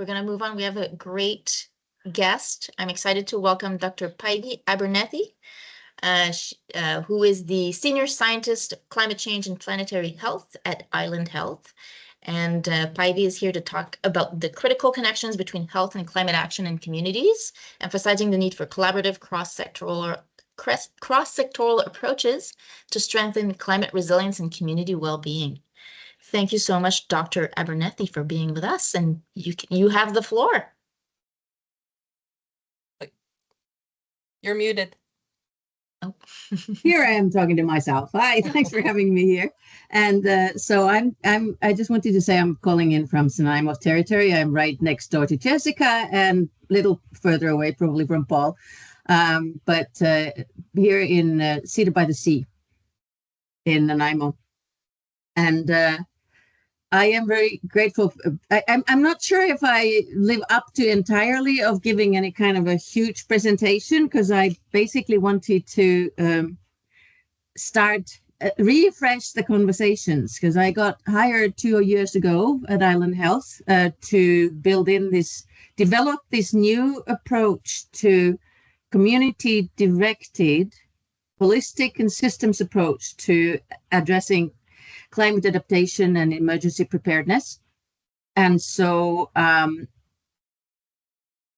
We're going to move on. We have a great guest. I'm excited to welcome Dr. Paivi Abernethy, who is the Senior Scientist of Climate Change and Planetary Health at Island Health. And Paivi is here to talk about the critical connections between health and climate action in communities, emphasizing the need for collaborative cross-sectoral approaches to strengthen climate resilience and community well-being. Thank you so much, Dr. Abernethy, for being with us, and you have the floor. You're muted. Oh. Here I am talking to myself. Hi, thanks for having me here. And so I just wanted to say I'm calling in from Nanaimo territory. I'm right next door to Jessica and a little further away probably from Paul. But here in Cedar by the Sea in Nanaimo. And I am very grateful. I'm not sure if I live up to entirely of giving any kind of a huge presentation, because I basically wanted to refresh the conversations, because I got hired 2 years ago at Island Health to develop this new approach to community-directed, holistic and systems approach to addressing climate adaptation and emergency preparedness. And so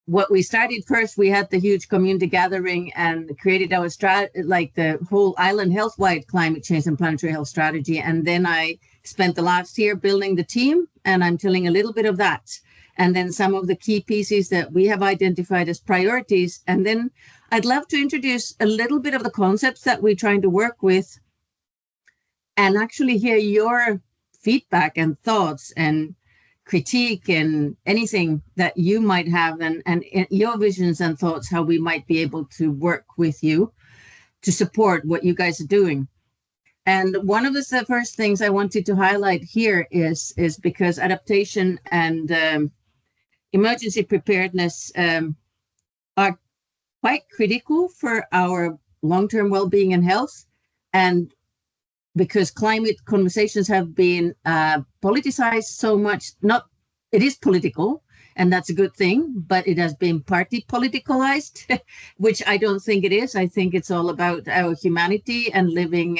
what we started first, we had the huge community gathering and created our the whole Island Health-wide climate change and planetary health strategy. And then I spent the last year building the team, and I'm telling a little bit of that. And then some of the key pieces that we have identified as priorities. And then I'd love to introduce a little bit of the concepts that we're trying to work with, and actually hear your feedback and thoughts and critique and anything that you might have, and your visions and thoughts, how we might be able to work with you to support what you guys are doing. And one of the first things I wanted to highlight here is because adaptation and emergency preparedness are quite critical for our long-term well-being and health. And because climate conversations have been politicized so much, it is political, and that's a good thing, but it has been partly politicalized, which I don't think it is. I think it's all about our humanity and living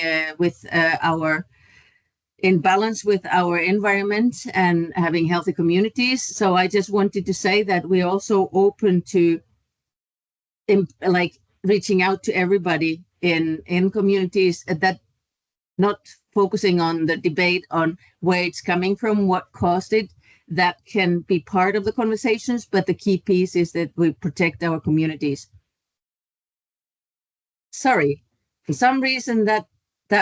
in balance with our environment and having healthy communities. So I just wanted to say that we're also open to reaching out to everybody in communities, that not focusing on the debate on where it's coming from, what caused it. That can be part of the conversations, but the key piece is that we protect our communities. Sorry, for some reason that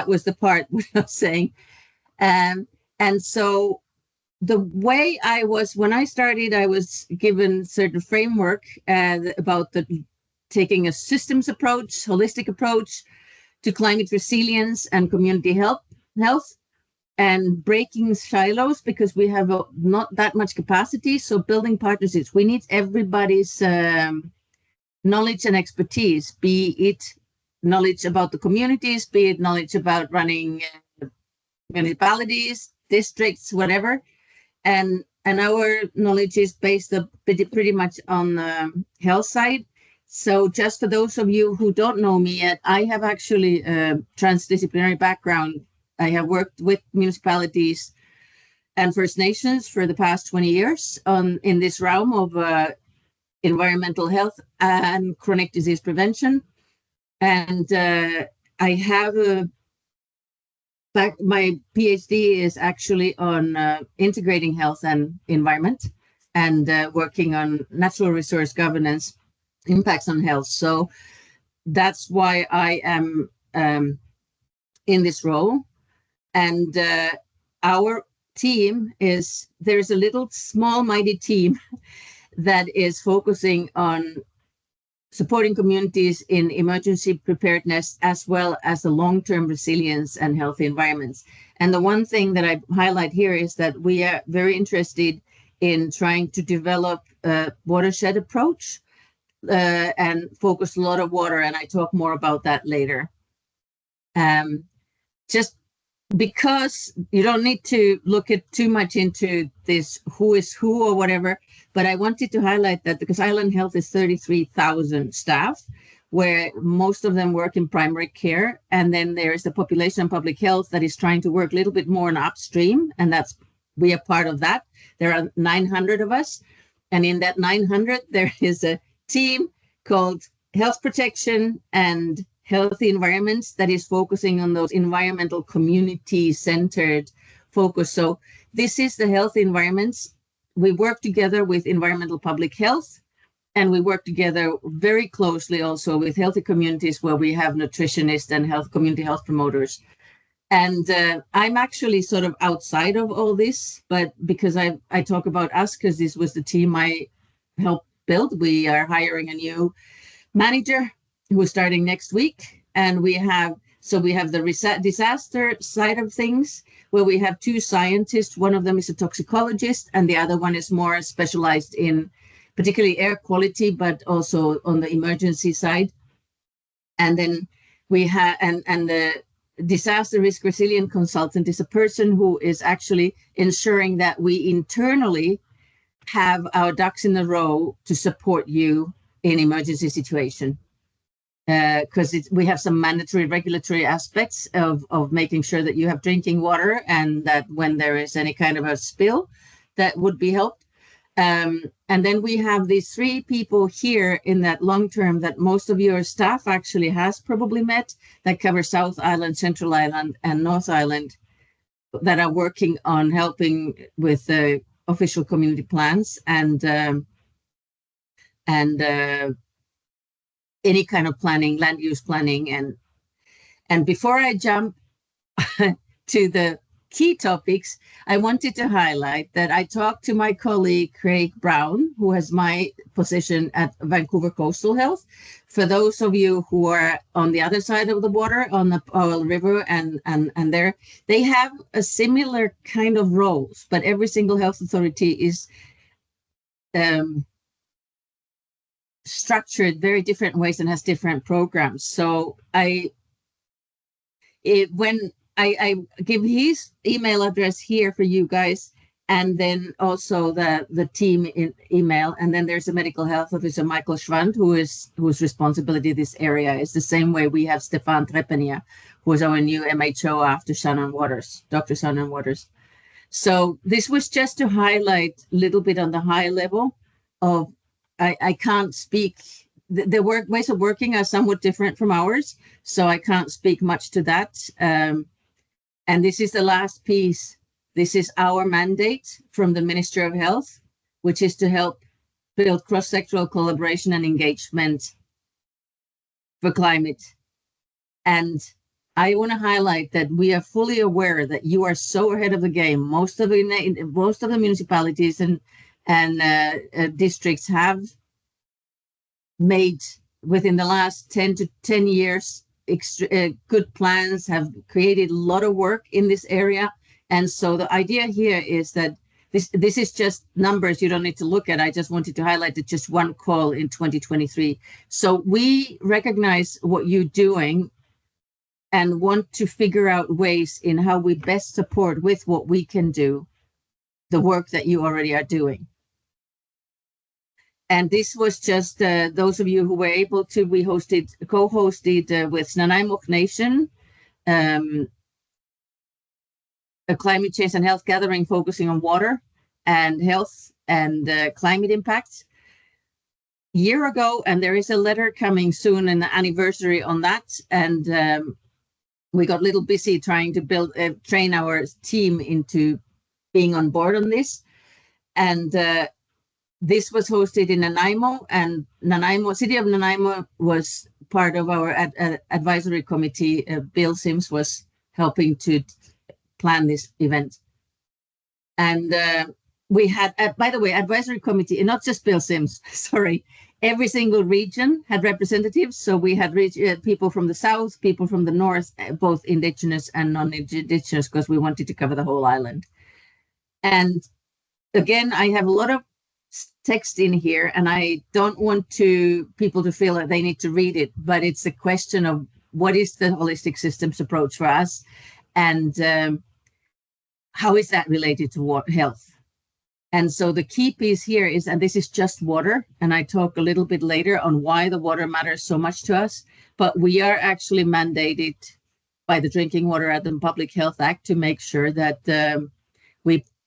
was the part what I was saying. And so the way when I started, I was given certain framework about taking a systems approach, holistic approach to climate resilience and community health, and breaking silos, because we have not that much capacity. So building partnerships, we need everybody's knowledge and expertise, be it knowledge about the communities, be it knowledge about running municipalities, districts, whatever. And our knowledge is based pretty much on the health side. So just for those of you who don't know me yet, I have actually a transdisciplinary background. I have worked with municipalities and First Nations for the past 20 years in this realm of environmental health and chronic disease prevention. And I have my PhD is actually on integrating health and environment, and working on natural resource governance impacts on health. So that's why I am in this role. And our team there's a little small mighty team that is focusing on supporting communities in emergency preparedness, as well as the long-term resilience and healthy environments. And the one thing that I highlight here is that we are very interested in trying to develop a watershed approach and focus a lot of water, and I talk more about that later. Just because you don't need to look at too much into this who is who or whatever, but I wanted to highlight that because Island Health is 33,000 staff, where most of them work in primary care, and then there's the population and public health that is trying to work a little bit more on upstream, and we are part of that. There are 900 of us, and in that 900 there is a team called Health Protection and Healthy Environments that is focusing on those environmental community-centered focus. So this is the healthy environments. We work together with environmental public health, and we work together very closely also with healthy communities where we have nutritionists and community health promoters. And I'm actually sort of outside of all this, but because I talk about us, because this was the team I helped build. We are hiring a new manager who is starting next week. And we have the disaster side of things, where we have two scientists. One of them is a toxicologist, and the other one is more specialized in particularly air quality, but also on the emergency side. And then we have, and the disaster risk resilient consultant is a person who is actually ensuring that we internally have our ducks in a row to support you in emergency situation. Because we have some mandatory regulatory aspects of making sure that you have drinking water, and that when there is any kind of a spill, that would be helped. And then we have these three people here in that long term that most of your staff actually has probably met, that cover South Island, Central Island, and North Island, that are working on helping with the official community plans and any kind of planning, land use planning. And before I jump to the key topics, I wanted to highlight that I talked to my colleague, Craig Brown, who has my position at Vancouver Coastal Health. For those of you who are on the other side of the water, on the Powell River and there, they have a similar kind of roles, but every single health authority is structured very different ways and has different programs. So when I give his email address here for you guys, and then also the team in email, and then there's a medical health officer, Michael Schwand, whose responsibility this area is the same way we have Stefan Trepanier, who is our new MHO after Shannon Waters, Dr. Shannon Waters. So this was just to highlight a little bit on the high level of, I can't speak, the ways of working are somewhat different from ours, so I can't speak much to that. And this is the last piece. This is our mandate from the Minister of Health, which is to help build cross-sectoral collaboration and engagement for climate. And I want to highlight that we are fully aware that you are so ahead of the game. Most of the municipalities and districts have made, within the last 10 years, good plans, have created a lot of work in this area. And so the idea here is that this is just numbers you don't need to look at. I just wanted to highlight that just one call in 2023. So we recognize what you're doing and want to figure out ways in how we best support with what we can do the work that you already are doing. And this was just those of you who were able to, we co-hosted with Nanaimo Nation, a climate change and health gathering focusing on water and health and climate impacts a year ago. And there is a letter coming soon, an anniversary on that. And we got a little busy trying to train our team into being on board on this. And this was hosted in Nanaimo, and City of Nanaimo was part of our advisory committee. Bill Sims was helping to plan this event. And we had, by the way, advisory committee, and not just Bill Sims, sorry, every single region had representatives. So we had people from the south, people from the north, both indigenous and non-indigenous, because we wanted to cover the whole island. And again, I have a lot of text in here, and I don't want people to feel that they need to read it, but it's a question of what is the holistic systems approach for us. and how is that related to health? And so the key piece here is, and this is just water, and I talk a little bit later on why the water matters so much to us, but we are actually mandated by the Drinking Water and Public Health Act to make sure that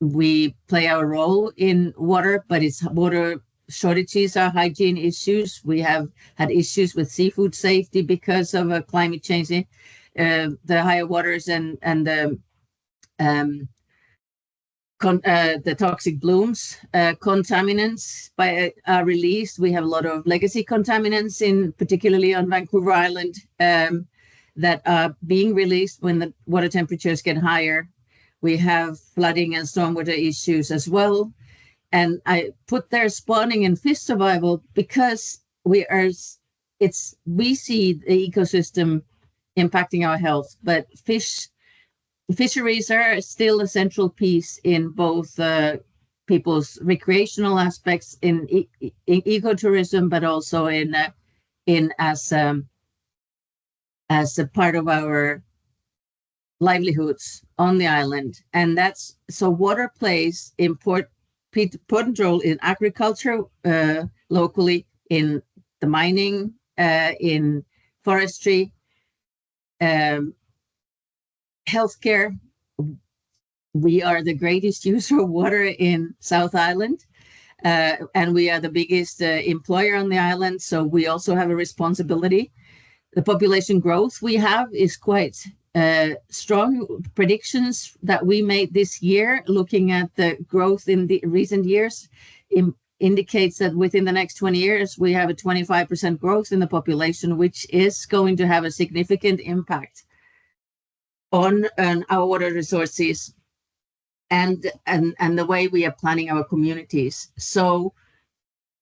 we play our role in water, but it's water shortages are hygiene issues. We have had issues with seafood safety because of climate change, the higher waters and the toxic blooms, contaminants are released. We have a lot of legacy contaminants, particularly on Vancouver Island, that are being released when the water temperatures get higher. We have flooding and stormwater issues as well. And I put there spawning and fish survival because we see the ecosystem impacting our health, but fisheries are still a central piece in both people's recreational aspects in ecotourism, but also in as a part of our livelihoods on the island. And that's so water plays important role in agriculture locally, in the mining, in forestry, healthcare. We are the greatest user of water in South Island, and we are the biggest employer on the island. So we also have a responsibility. The population growth we have is quite strong. Predictions that we made this year, looking at the growth in the recent years, indicates that within the next 20 years, we have a 25% growth in the population, which is going to have a significant impact on our water resources and the way we are planning our communities. So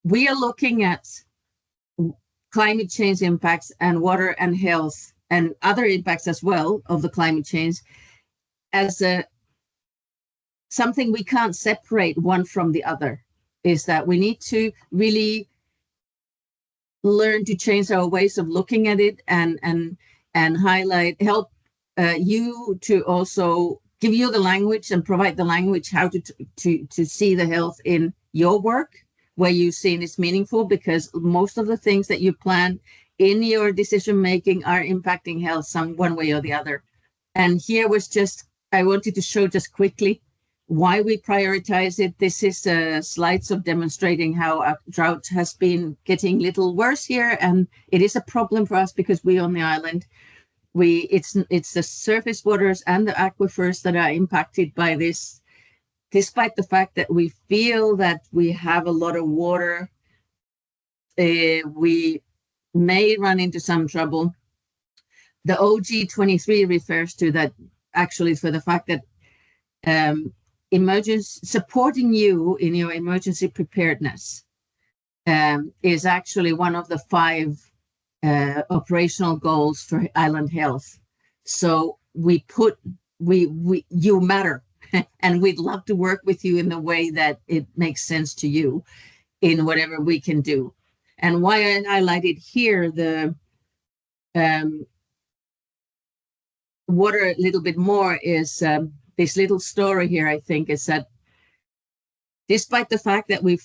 we are looking at climate change impacts and water and health and other impacts as well of the climate change as something we can't separate one from the other. Is that we need to really learn to change our ways of looking at it and help you to also give you the language and provide the language how to see the health in your work, where you've seen it's meaningful, because most of the things that you plan in your decision making are impacting health one way or the other. And here was I wanted to show just quickly why we prioritize it. This is slides of demonstrating how our drought has been getting a little worse here, and it is a problem for us because we on the island, it's the surface waters and the aquifers that are impacted by this, despite the fact that we feel that we have a lot of water. We may run into some trouble. The OG23 refers to that actually for the fact that supporting you in your emergency preparedness is actually one of the 5 operational goals for island health. So you matter, and we'd love to work with you in the way that it makes sense to you in whatever we can do. And why I highlighted here the water a little bit more is this little story here, I think, is that despite the fact that we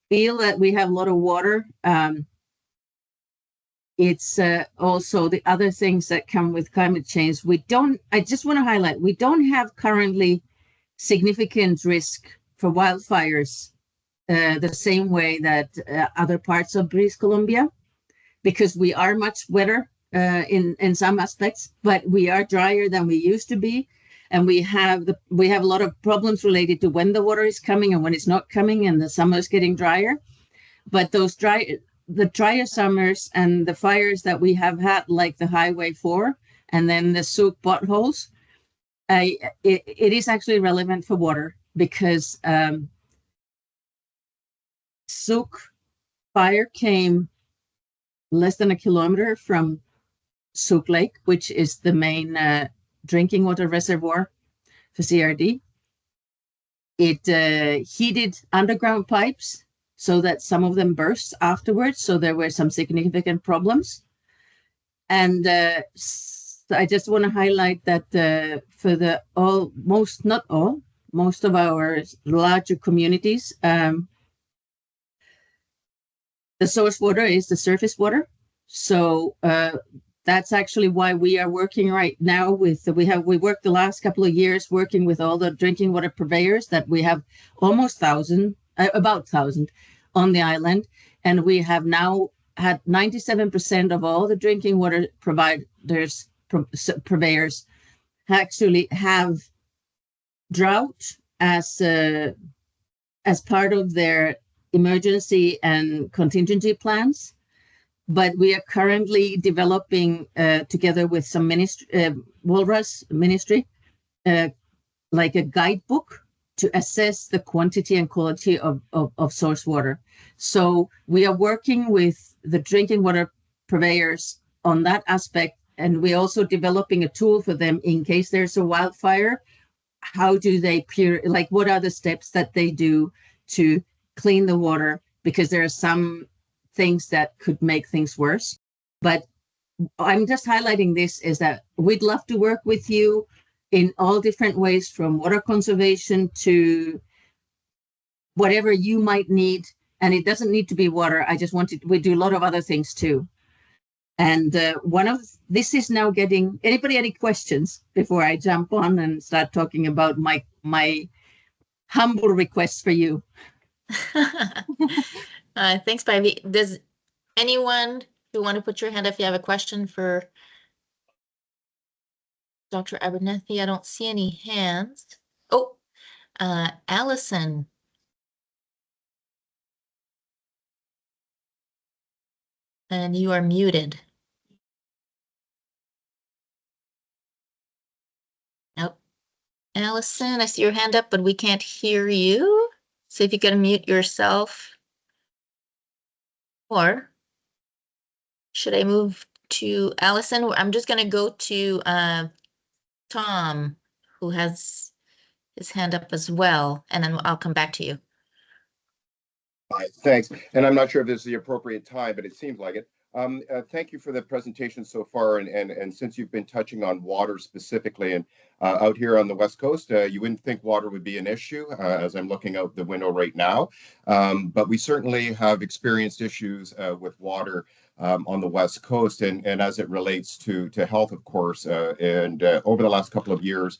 feel that we have a lot of water, it's also the other things that come with climate change. I just want to highlight, we don't have currently significant risk for wildfires the same way that other parts of British Columbia, because we are much wetter in some aspects, but we are drier than we used to be. And we have a lot of problems related to when the water is coming and when it's not coming, and the summer is getting drier. But the drier summers and the fires that we have had, like the Highway 4 and then the Souk potholes, it is actually relevant for water, because Souk fire came less than a kilometer from Souk Lake, which is the main drinking water reservoir for CRD. It heated underground pipes so that some of them burst afterwards. So there were some significant problems. And I just want to highlight that for most of our larger communities, the source water is the surface water. So that's actually why we are working right now with, we worked the last couple of years working with all the drinking water purveyors that we have almost about 1,000 on the island. And we have now had 97% of all the drinking water purveyors actually have drought as part of their emergency and contingency plans. But we are currently developing together with some Walrus ministry, like a guidebook to assess the quantity and quality of source water. So we are working with the drinking water purveyors on that aspect. And we're also developing a tool for them in case there's a wildfire. How do they what are the steps that they do to clean the water? Because there are some things that could make things worse. But I'm just highlighting this is that we'd love to work with you in all different ways, from water conservation to whatever you might need. And it doesn't need to be water. We do a lot of other things too. And this is now anybody any questions before I jump on and start talking about my humble request for you? Thanks, Paivi. Does anyone who want to put your hand up if you have a question for Dr. Abernethy? I don't see any hands. Oh, Allison. And you are muted. Nope. Allison, I see your hand up, but we can't hear you. So if you can mute yourself. Or should I move to Allison? I'm just going to go to Tom, who has his hand up as well, and then I'll come back to you. Thanks. And I'm not sure if this is the appropriate time, but it seems like it. Thank you for the presentation so far. And since you've been touching on water specifically, and out here on the West Coast, you wouldn't think water would be an issue as I'm looking out the window right now. But we certainly have experienced issues with water on the West Coast, and as it relates to health, of course. And over the last couple of years,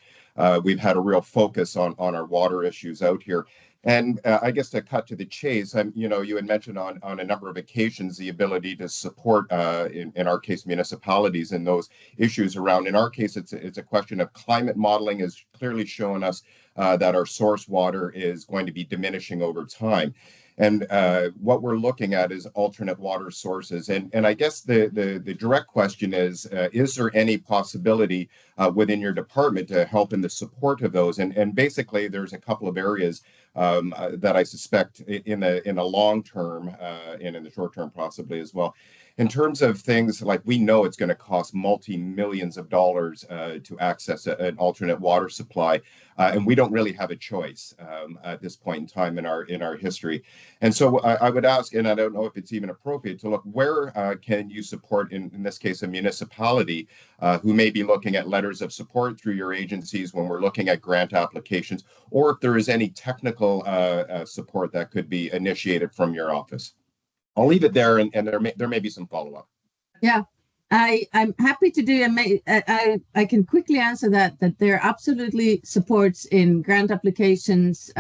we've had a real focus on our water issues out here. And I guess to cut to the chase, you had mentioned on a number of occasions the ability to support, in our case, municipalities in those issues around. In our case, it's a question of climate modeling has clearly shown us that our source water is going to be diminishing over time. And what we're looking at is alternate water sources. And I guess the direct question is there any possibility within your department to help in the support of those? And basically, there's a couple of areas that I suspect in the long term and in the short term possibly as well. In terms of things like, we know it's going to cost multi-millions of dollars to access an alternate water supply, and we don't really have a choice at this point in time in our history. And so I would ask, and I don't know if it's even appropriate to look, where can you support, in this case, a municipality who may be looking at letters of support through your agencies when we're looking at grant applications, or if there is any technical support that could be initiated from your office? I'll leave it there, and there may be some follow-up. Yeah, I'm happy to do. I can quickly answer that there are absolutely supports in grant applications,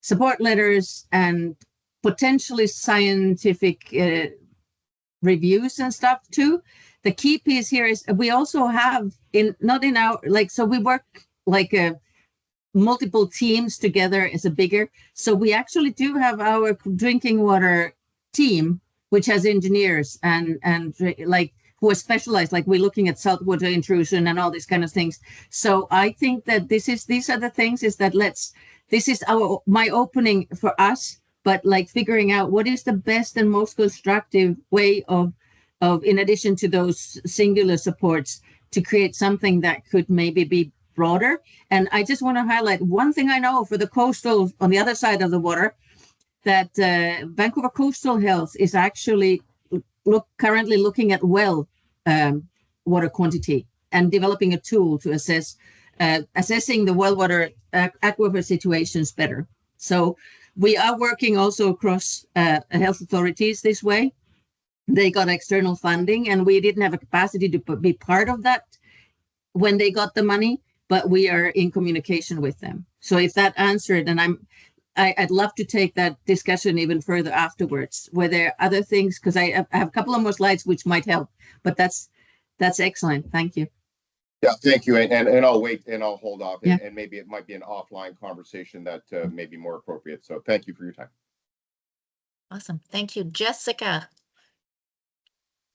support letters, and potentially scientific reviews and stuff too. The key piece here is we also have so we work like multiple teams together as a bigger. So we actually do have our drinking water team, which has engineers and like who are specialized, like we're looking at saltwater intrusion and all these kind of things. So I think that these are the things is that this is my opening for us, but like figuring out what is the best and most constructive way of in addition to those singular supports to create something that could maybe be broader. And I just want to highlight one thing I know for the coastal on the other side of the water, that Vancouver Coastal Health is actually currently looking at well water quantity and developing a tool to assessing the well water aquifer situations better. So we are working also across health authorities this way. They got external funding, and we didn't have a capacity to be part of that when they got the money, but we are in communication with them. So if that answered, and I'd love to take that discussion even further afterwards. Were there other things? Because I have a couple of more slides which might help, but that's excellent. Thank you. Yeah, thank you. And I'll wait and I'll hold off. Yeah. And maybe it might be an offline conversation that may be more appropriate. So thank you for your time. Awesome. Thank you. Jessica.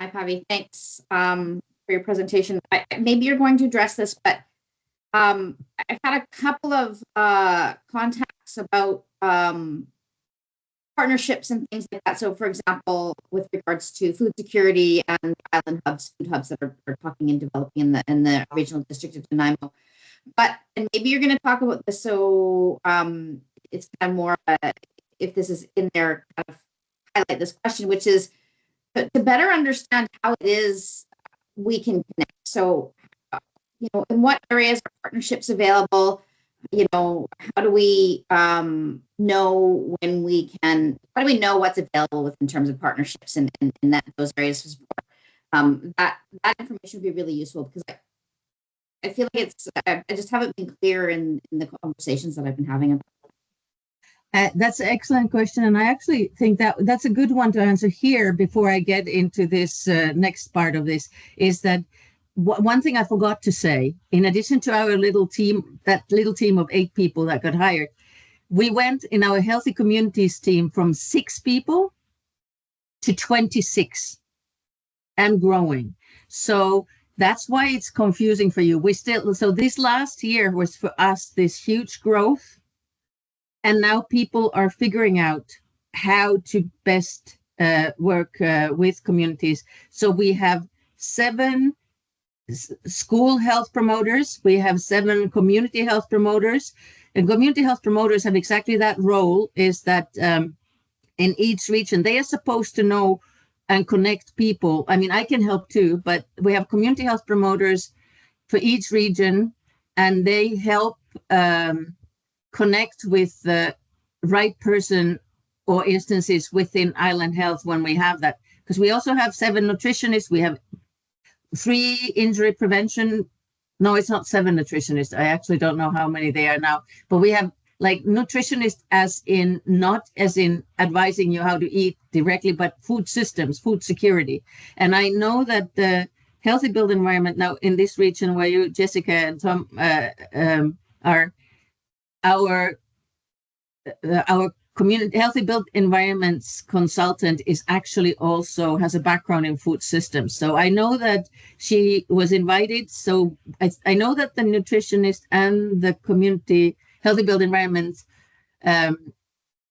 Hi, Paivi. Thanks for your presentation. Maybe you're going to address this, but I've had a couple of contacts about partnerships and things like that. So, for example, with regards to food security and island hubs, food hubs that are talking and developing in the regional district of Nanaimo. And maybe you're going to talk about this. So it's kind of more if this is in there, kind of highlight this question, which is to better understand how it is we can connect. So, in what areas are partnerships available? How do we know when we can? How do we know what's available in terms of partnerships in those areas? That information would be really useful, because I feel like I just haven't been clear in the conversations that I've been having. That's an excellent question, and I actually think that's a good one to answer here before I get into this next part of this. Is that one thing I forgot to say? In addition to our little team, that little team of 8 people that got hired, we went in our Healthy Communities team from 6 people to 26 and growing. So that's why it's confusing for you. So this last year was for us this huge growth. And now people are figuring out how to best work with communities. So we have 7 school health promoters. We have 7 community health promoters. And community health promoters have exactly that role, is that in each region, they are supposed to know and connect people. I mean, I can help too, but we have community health promoters for each region, and they help connect with the right person or instances within Island Health when we have that. Because we also have 7 nutritionists. We have 3 injury prevention. No, it's not 7 nutritionists. I actually don't know how many they are now. But we have like nutritionists not as in advising you how to eat directly, but food systems, food security. And I know that the healthy built environment now in this region where you, Jessica and Tom, are our community healthy built environments consultant is actually also has a background in food systems. So I know that she was invited. So I know that the nutritionist and the community healthy built environments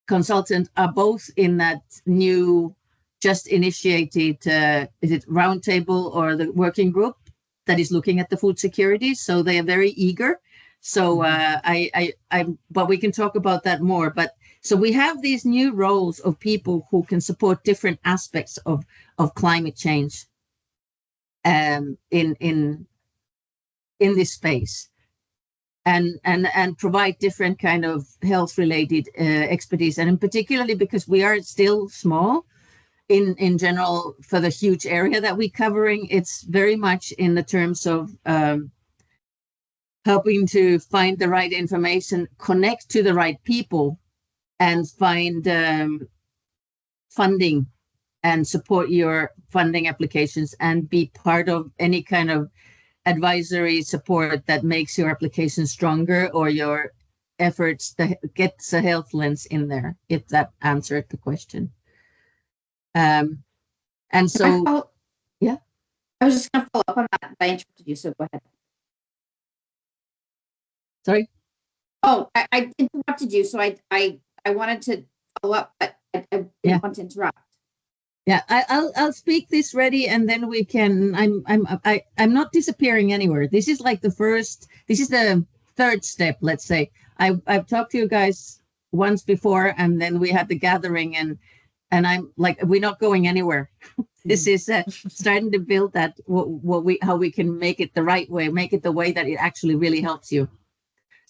consultant are both in that new just initiated is it roundtable or the working group that is looking at the food security. So they are very eager. So but we can talk about that more. But so we have these new roles of people who can support different aspects of climate change in this space, and provide different kind of health related expertise. And in particularly because we are still small in general for the huge area that we're covering, it's very much in the terms of helping to find the right information, connect to the right people, and find funding and support your funding applications, and be part of any kind of advisory support that makes your application stronger or your efforts that gets a health lens in there, if that answered the question. And so, yeah. I was just going to follow up on that. I interrupted you, so go ahead. Sorry? Oh, I interrupted you, so I wanted to follow up, but I didn't want to interrupt. Yeah, I'll speak this ready, and then we can. I'm not disappearing anywhere. This is like the 3rd step, let's say. I've talked to you guys once before, and then we had the gathering, and and I'm like, we're not going anywhere. This is starting to build that how we can make it the right way, make it the way that it actually really helps you.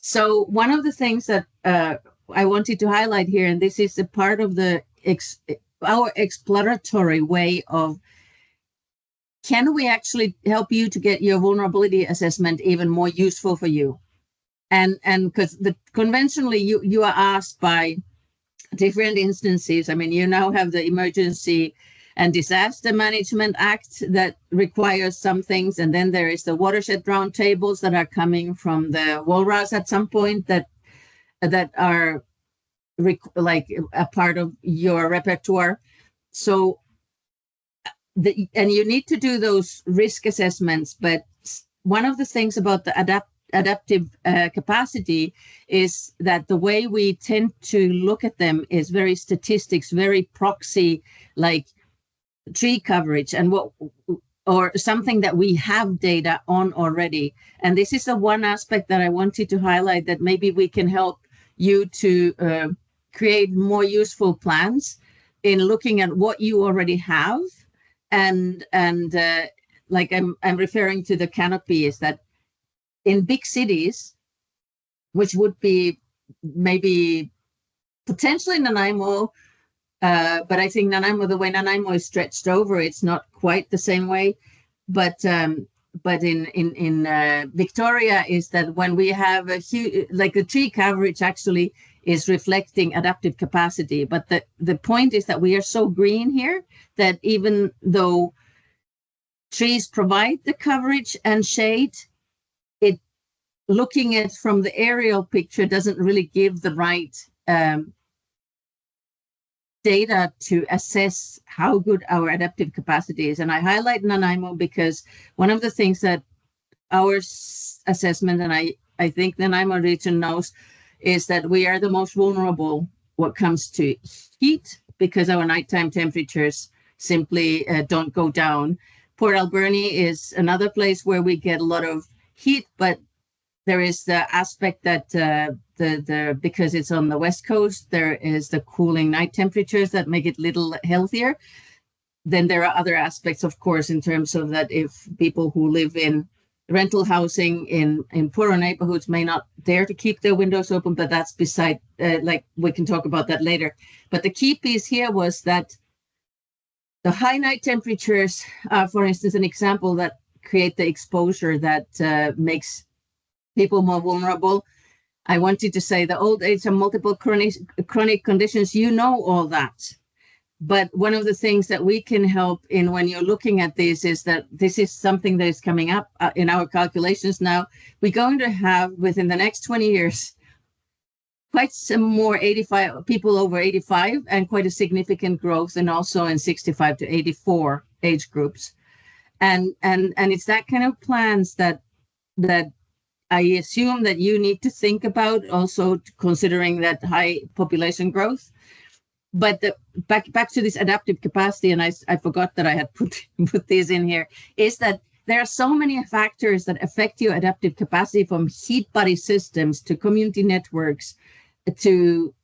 So one of the things that I wanted to highlight here, and this is a part of our exploratory way of, can we actually help you to get your vulnerability assessment even more useful for you? And because conventionally you are asked by different instances. I mean, you now have the Emergency and Disaster Management Act that requires some things, and then there is the watershed roundtables that are coming from the Walrus at some point that are like a part of your repertoire. So and you need to do those risk assessments, but one of the things about the adaptive capacity is that the way we tend to look at them is very statistics, very proxy, like tree coverage and or something that we have data on already. And this is the one aspect that I wanted to highlight, that maybe we can help you to create more useful plans in looking at what you already have. And like I'm referring to the canopy, is that in big cities, which would be maybe potentially Nanaimo, but I think Nanaimo, the way Nanaimo is stretched over, it's not quite the same way. But in Victoria, is that when we have a huge, like the tree coverage actually is reflecting adaptive capacity. But the point is that we are so green here that even though trees provide the coverage and shade, it, looking at from the aerial picture, doesn't really give the right data to assess how good our adaptive capacity is. And I highlight Nanaimo because one of the things that our assessment, and I think Nanaimo region knows, is that we are the most vulnerable what comes to heat, because our nighttime temperatures simply don't go down. Port Alberni is another place where we get a lot of heat, but there is the aspect that because it's on the west coast, there is the cooling night temperatures that make it a little healthier. Then there are other aspects, of course, in terms of that if people who live in rental housing in poorer neighborhoods may not dare to keep their windows open, but that's beside, like we can talk about that later. But the key piece here was that the high night temperatures are, for instance, an example that create the exposure that makes people more vulnerable. I wanted to say the old age and multiple chronic conditions, you know all that. But one of the things that we can help in when you're looking at this is that this is something that is coming up in our calculations now. We're going to have, within the next 20 years, quite some more 85 people over 85, and quite a significant growth, and also in 65 to 84 age groups. And it's that kind of plans that I assume that you need to think about, also considering that high population growth. But back to this adaptive capacity, and I forgot that I had put these in here, is that there are so many factors that affect your adaptive capacity, from heat body systems to community networks to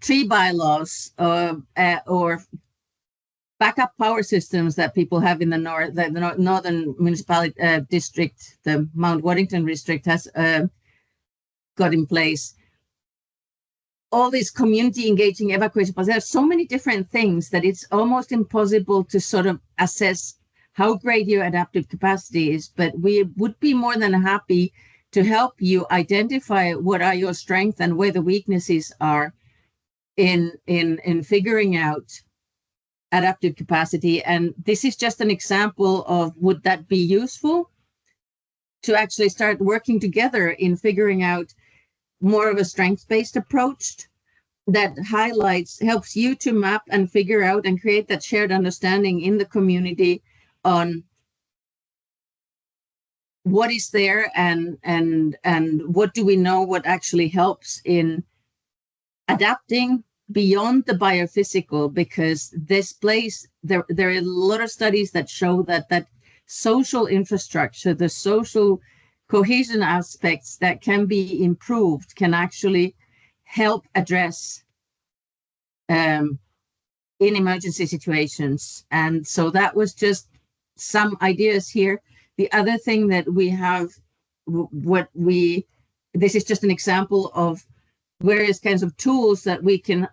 tree bylaws or backup power systems that people have in the northern municipality district, the Mount Waddington district has got in place. All these community engaging evacuation plans. There are so many different things that it's almost impossible to sort of assess how great your adaptive capacity is. But we would be more than happy to help you identify what are your strengths and where the weaknesses are in figuring out adaptive capacity. And this is just an example of, would that be useful to actually start working together in figuring out more of a strengths-based approach that helps you to map and figure out and create that shared understanding in the community on what is there and what do we know what actually helps in adapting beyond the biophysical, because this place, there are a lot of studies that show that social infrastructure, the social cohesion aspects that can be improved, can actually help address in emergency situations. And so that was just some ideas here. The other thing that we have, this is just an example of various kinds of tools that we can,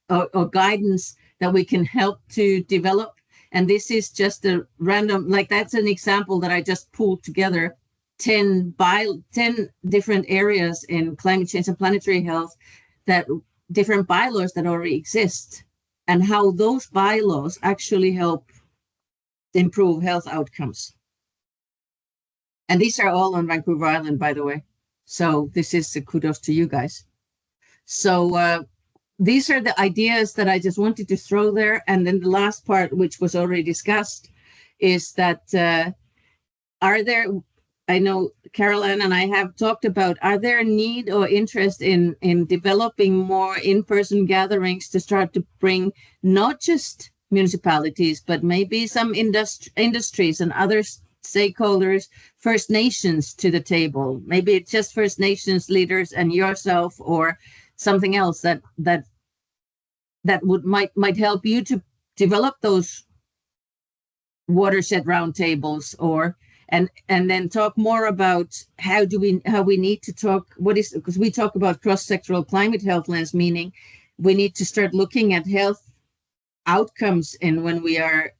or guidance that we can help to develop. And this is just a random, like that's an example that I just pulled together 10 different areas in climate change and planetary health, that different bylaws that already exist, and how those bylaws actually help improve health outcomes. And these are all on Vancouver Island, by the way. So this is a kudos to you guys. So these are the ideas that I just wanted to throw there. And then the last part, which was already discussed, is that are there, I know Caroline and I have talked about, are there a need or interest in developing more in-person gatherings to start to bring not just municipalities, but maybe some industries and other stakeholders, First Nations to the table? Maybe it's just First Nations leaders and yourself, or something else that might help you to develop those watershed roundtables, or and then talk more about how we need to talk, because we talk about cross-sectoral climate health lens, meaning we need to start looking at health outcomes in when we are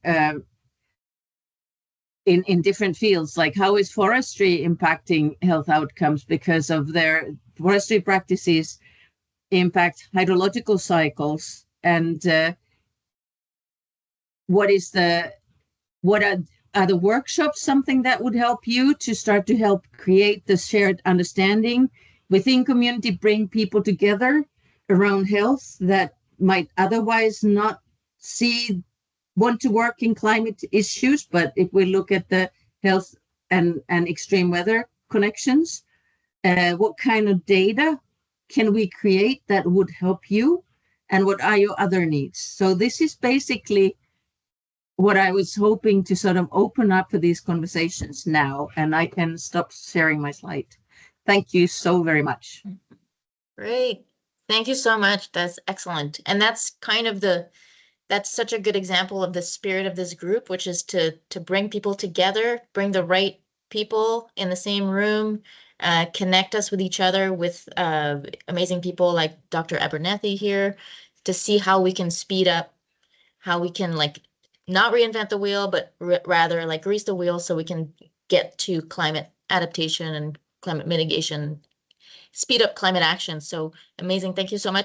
in different fields, like how is forestry impacting health outcomes because of their forestry practices impact hydrological cycles, and what are the workshops something that would help you to start to help create the shared understanding within community, bring people together around health that might otherwise not want to work in climate issues, but if we look at the health and extreme weather connections, what kind of data can we create that would help you, and what are your other needs? So this is basically what I was hoping to sort of open up for these conversations now, and I can stop sharing my slide. Thank you so very much. Great. Thank you so much. That's excellent. And that's kind of that's such a good example of the spirit of this group, which is to bring people together, bring the right people in the same room, connect us with each other, with amazing people like Dr. Abernethy here, to see how we can speed up, how we can like not reinvent the wheel, but rather like grease the wheel so we can get to climate adaptation and climate mitigation, speed up climate action. So amazing. Thank you so much.